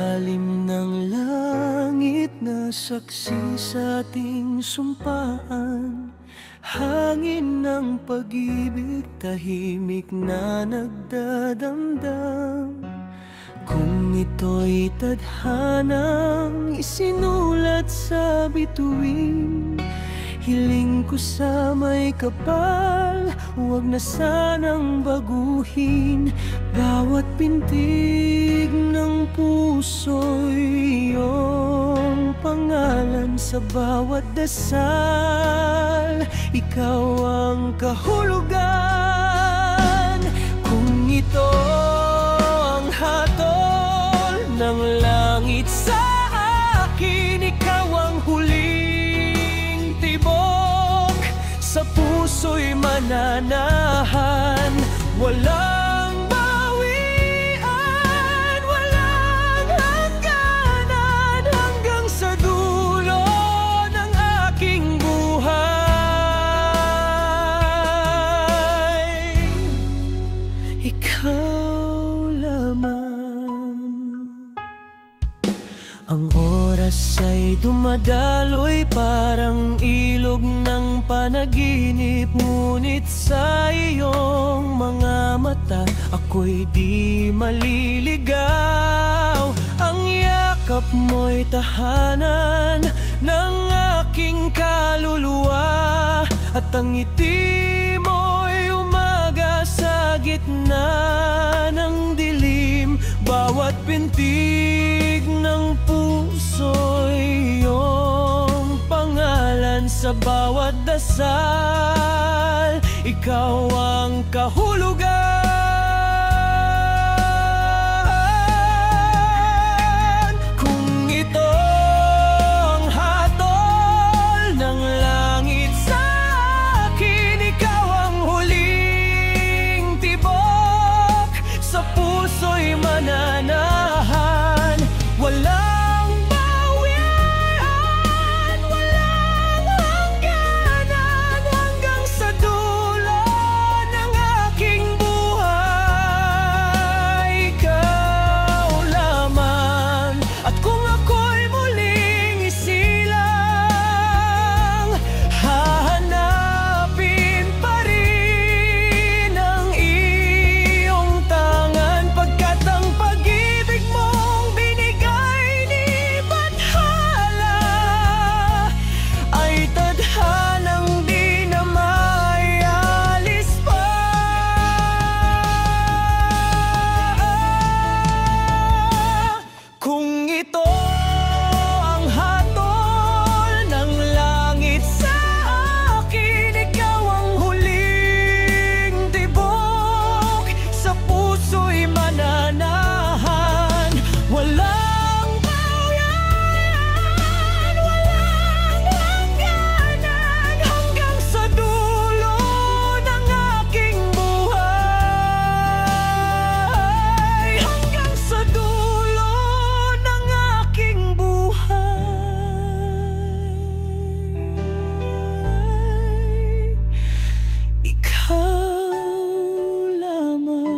ilalim ng langit na saksi sa ating sumpaan. Hangin ng pag-ibig, tahimik na nagdadamdam. Kung ito'y tadhanang isinulat sa bituin, hiling ko sa may kapal, huwag na sanang baguhin. Bawat pintig ng puso'y iyong pangalan. Sa bawat dasal, ikaw ang kahulugan. Kung ito ang hatol ng langit sa akin, ikaw ang huling tibok. Sa puso'y mananahan, walang bawian, walang hangganan, hanggang sa dulo ng aking buhay. Ikaw lamang. Ang oras ay dumadaloy parang ilog ng panaginip, ngunit sa iyong mga mata ako'y di maliligaw. Ang yakap mo'y tahanan ng aking kaluluwa, at ang ngiti mo'y umaga sa gitna ng dilim. Bawat pintig ng puso'y iyong pangalan. Sa bawat dasal, ikaw ang kahulugan. Kung ito ang hatol ng langit sa akin, ikaw ang huling tibok. Sa puso'y mananahan, walang bawian, walang hangganan, hanggang sa dulo ng aking buhay. Ikaw lamang. At kung ako'y muling isilang, hahanapin pa rin ang iyong tangan, pagkat ang pag-ibig mong binigay ni Bathala ay tadhanang di na maialis pa. Kung ito ang hatol ng langit sa akin, ikaw ang huling tibok. Sa puso'y mananahan, walang bawian, walang hangganan, hanggang sa dulo ng aking buhay. Hanggang sa dulo ng aking buhay. Ikaw lamang.